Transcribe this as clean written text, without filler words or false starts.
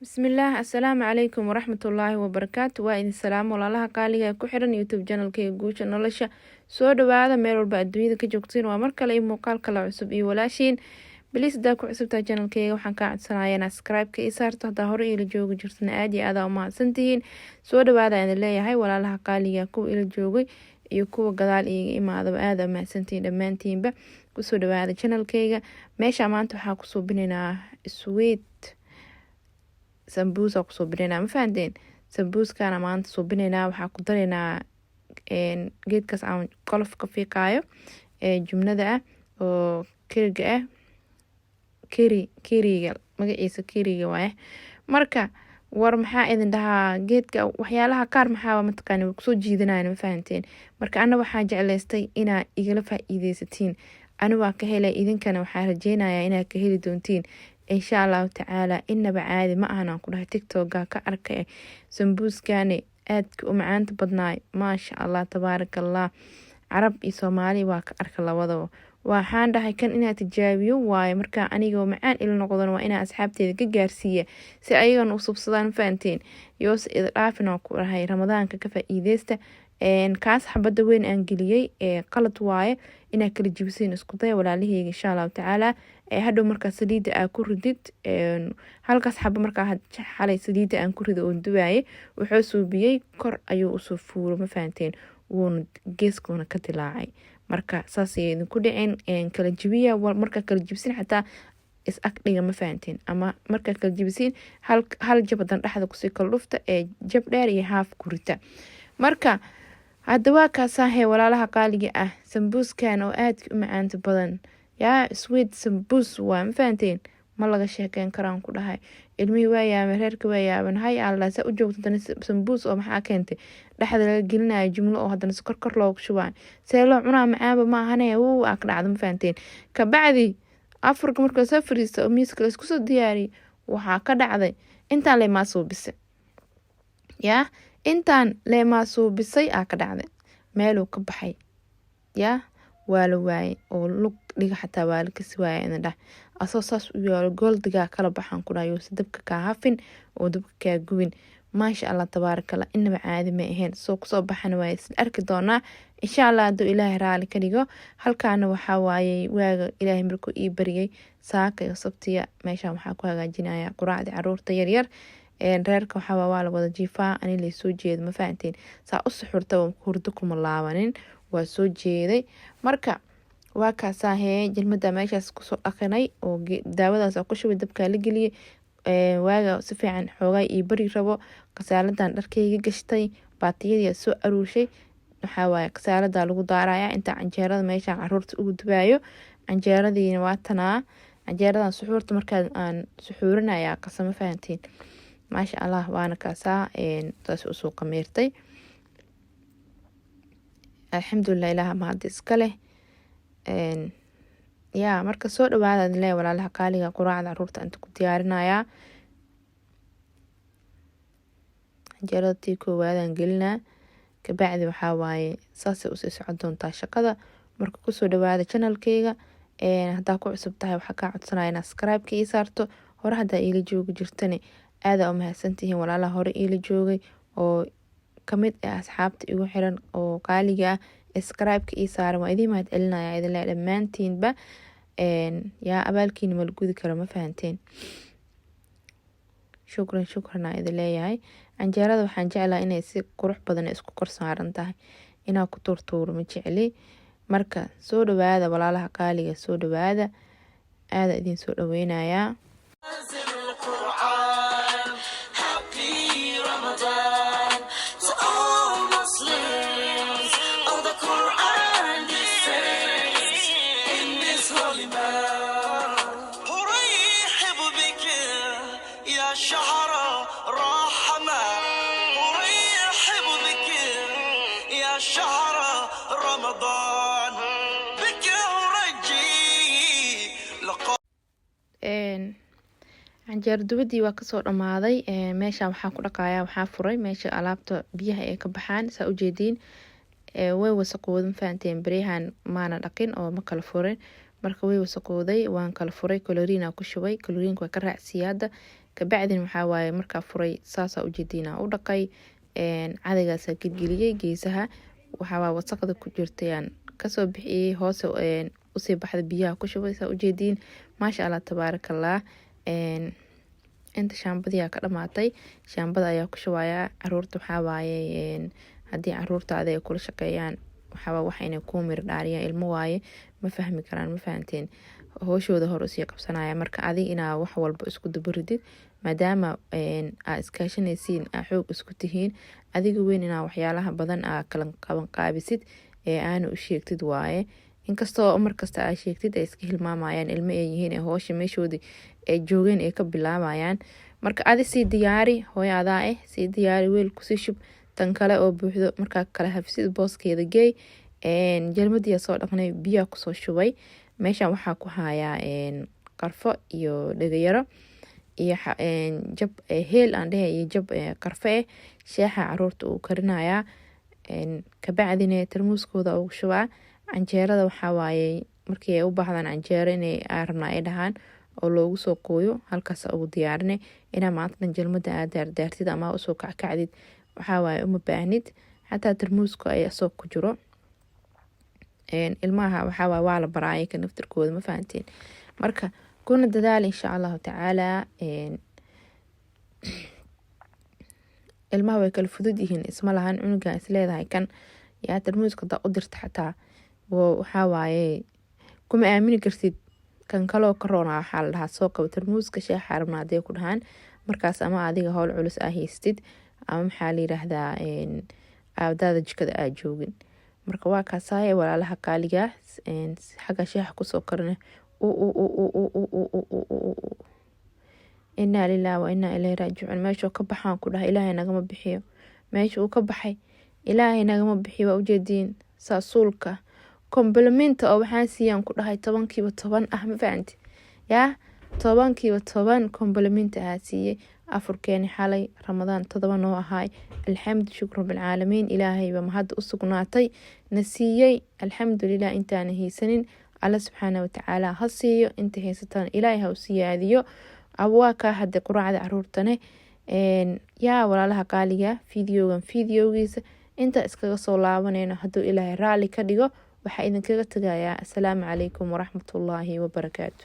Bismillah, assalaamu calaykum waraxmatullaahi wabarakaatu. Waa idin salaamo walaalaha qaaliga ku xiran YouTube channelkayga Guusha Nolosha. Soo dhawaada meel walba adduunyada ka joogtiin. Waa mar kale muuqaal kale cusub iyo walaashiin. Please daa ku cusubtaa channelkayga waxaan ka codsanayaa inaad subscribe-ka ii saarto hadaa hore ila joogi jirtana aad iyo aad u mahadsantihiin. Soo dhawaada aan leeyahay walaalaha qaaliga kuwa ila joogay iyo kuwa gadaal iiga imaadaba aad u mahadsantihiin dhammaantiinba. Ku soo dhawaada channelkayga. Meesha maanta waxaa ku soo binaynaa sweet sambuusa ku soo binaynaa ma fahanteen. Sambuuskana maanta soo binaynaa waxaa ku daraynaa geedkaas aan qolof ka fiiqaayo jumlada ah oo kiriga ah kiriga magaciisa kiriga waaye. Marka war maxaa idin dhahaa geedka waxyaalaha qaar maxaa mataqaani ku soo jiidanayna ma fahanteen. Marka ana waxaa jeclaystay inaa igala faa'iideysatiin. Ana waa ka helay idinkana waxaa rajeynayaa inaa ka heli doontiin insha Allah tacaala. Inaba caadi ma ahan ku dhahay TikTok ka arkay sambuuskani aadka u macaanta badnaay maasha Allah tabaarakallah. Carab iyo Soomaali waa ka arka labadaba. Waxaan dhahay kan inaa tijaabiyo waaye marka aniga macaan ila noqdon waa inaa asxaabteeda ka gaarsiiya si ayagana u subsadaan fahanteen. Yoos ida dhaafin oo ku dhahay Ramadaanka ka faa'iideysta kaas xabada weyn aan geliyay qalad waaye inaa kala jibisiin isku day walaalahayga insha Allah tacaala. Hadhow markaa saliida aan ku ridid halkaas xabo markaa xalay saliida aan ku rido oo duwaayay wuxuu suubiyay kor ayuu u soo fuuro ma fahanteen wuuna geeskoona ka dilaacay. Marka saas ay idinku dhicin kala jibiya marka kala jibsin xataa is ag dhiga ma fahanteen ama marka kala jibisiin hal jabadan dhaxda ku sii kala dhufta jab dheer iyo haaf ku rita. Marka hadda waa kaasaahe walaalaha qaaliga ah sambuuskan oo aadka u macaanta badan yaa sweet sambuus waa ma fahanteen ma laga sheekeyn karaan ku dhahay ilmihii waa yaabeen reerka waa yaabeen hay Allah sa u joogto tan sambuus oo maxaa keentay dhaxda laga gelinayo jumlo oo hadana kor loogu shubay see loo cunaa macaaba ma ahane uu ag dhacdo ma fahanteen ka bacdi afurka marka soo fariisto oo miiska la isku soo diyaari waxaa ka dhacday intaan leema soo bisay yaa intaan leema soo bisay ka dhacday meel uu ka baxay yaa waa la waayay oo lug dhiga xataa waa la kasi waayay in dhax asoo saas u yaalo goldiga kala baxan ku dhayo dabka ka hafin oo dabka ka gubin maasha Allah tabaarakallah inaba caadi ma ahayn soo ku soo baxana waa is arki doonaa insha Allah haduu Ilaahay raali ka dhigo. Halkaana waxa waaye waaga Ilaahay markuu ii bariyay saaka iyo sabtiya meesha waxaa ku hagaajinaya quraacda caruurta yar yar reerka waxa waa la wada jiifaa ani la soo jeedo ma fahanteen saa u suxurta hurdo kuma laabanin waa soo jeeday. Marka waa kaasaahe jilmada meeshaas ku soo dhaqanay oo daawadaas ku shubay dabka la geliyay waaga si fiican xoogay ii bari rabo qasaaladan dharkayga gashtay baatiyada soo aruushay waxa waaye qasaalada lagu daaraya inta canjeerada meesha caruurta ugu dubaayo canjeeradiina waa tanaa canjeeradan suxuurta markaa aan suxuurinaya qasama fahanteen maasha Allah waana kaasaa taas u soo qameertay alxamdulillah ilaaha mahad iska leh yaa marka soo dhawaada ilaahay walaalaha qaaliga quraacda caruurta inta ku diyaarinaya canjeerada tii koowaadaan gelinaa ka bacdi waxaa waaye saasay usii socon doontaa shaqada. Marka ku soo dhawaada channelkayga hadaa ku cusub tahay waxaa kaa codsanaya inaad subscribe-ka ii saarto hore hadaa iila joogi jirtani aad u mahadsantihiin walaalaha hore iila joogay oo kamid ah asxaabta igu xiran oo qaaliga ah subscribe-ka ii saaran waa idin mahad celinaya idin la dhamaantiinba yaa abaalkiina ma la gudi karo ma fahanteen. shukran idin leeyahay. Canjeerada waxaan jeclaa inay si qurux badan isku kor saaran tahay inaa ku turtuuro ma jecli. Marka soo dhawaada walaalaha qaaliga soo dhawaada aad idin soo dhaweynayaa. شهر رمضان بك ورجي canjeero dubadii waa kasoo dhamaaday meesha waxaa ku dhaqaaya waxaa furay meesha alaabta biyaha ay ka baxaan saa u jeediin way wasaqoodan fahanteen bariyahan maana dhaqin oo ma kala furin marka way wasaqooday waan kala furay kaloriina ku shubay kaloriinka waa ka raacsiiyay hadda kabacdin waxaa waaye markaa furay saasaa ujeediina u dhaqay cadaygaasa gelgeliyey geesaha waxaa wasaqda ku jirtayaan kasoo bixiyey hoose usii baxda biyaha ku shubay saa ujeediin maasha allah tabaarakallah. inta shaambadiyaa ka dhamaatay shaambada ayaa ku shubayaa caruurta waxaa waaye haddii caruurtaada ay kula shaqeeyaan waxaa wax inay kuu mir dhaariyaan ilmo waaye ma fahmi karaan ma fahanteen hooshooda hor usii qabsanaya marka adig inaa wax walba isku dabaridid maadaama aa iskaashanaysiin aa xoog isku tihiin adiga weyn inaa waxyaalaha badan aa kala qaban qaabisid aana u sheegtid waaye inkastoo markasta aa sheegtid ay iska hilmaamayaan ilmo ay yihiin ee hoosha meeshoodii ay joogeen ay ka bilaabayaan marka adi sii diyaari hooyadaa sii diyaari weel kusii shub tan kale oo buuxdo markaa kala hafsid booskeeda geey jalmadiyaa soo dhaqnay biyaa kusoo shubay meeshan waxaa ku hayaa qarfo iyo dhagayaro iyo jab heel aan dhehe iyo jab qarfo sheexa caruurta uu karinayaa kabacdina tarmuuskooda ugu shubaa canjeerada waxaa waaye markii ay u baahdaan canjeero inay rabnaa ay dhahaan oo loogu soo qooyo halkaas ugu diyaarine inaa maantadan jalmada aa daardaartid ama usoo kackacdid waxaa waaye uma baahnid xataa tarmuuska ay asoo ku jiro ilmaha waxaa waaye waa la baraayay ka naftirkooda ma fahanteen marka kuna dadaal insha allahu tacaala ilmaha way kala fudud yihiin isma lahan cunugan isleedahay kan yaa tarmuuska daa u dirta xataa waxaa waaye kuma aamini kartid kan kaloo karoona waxaa la dhahaa soo qabo tarmuuska sheexa rabna hadee ku dhahaan markaas ama adiga howl culus aa haystid ama maxaa la yiraahdaa aabadaada jikada aa joogin marka waa kaasaaye walaalaha qaaliga xagga sheexa kusoo karina inaa lillahi wa inaa ilayhi raajicuun meeshuu ka baxaan ku dhaha ilaahay nagama bixiyo meesha uu ka baxay ilaahay nagama bixiyo waa ujeediin saasuulka kombalmenta oo waxaan siiyaan ku dhahay 10 ah ma fahanti yaa 10 kombalmenta aa siiyey afurkeeni xalay ramadaan 7 noo ahaay alxamdu shukru bilcaalamiin ilaahayba mahad u sugnaatay na siiyey alxamdulilah intaana haysanin alla subxaana watacaala ha siiyo inta haysataan ilaahay ha u siyaadiyo abwaakaa hadda quraacda caruurtane yaa walaalaha qaaliga fideogiisa inta iskaga soo laabanayno hadduu ilaahay raalli ka dhigo waxaa idinkaga tagayaa assalaamu calaykum waraxmatullaahi wabarakaatu.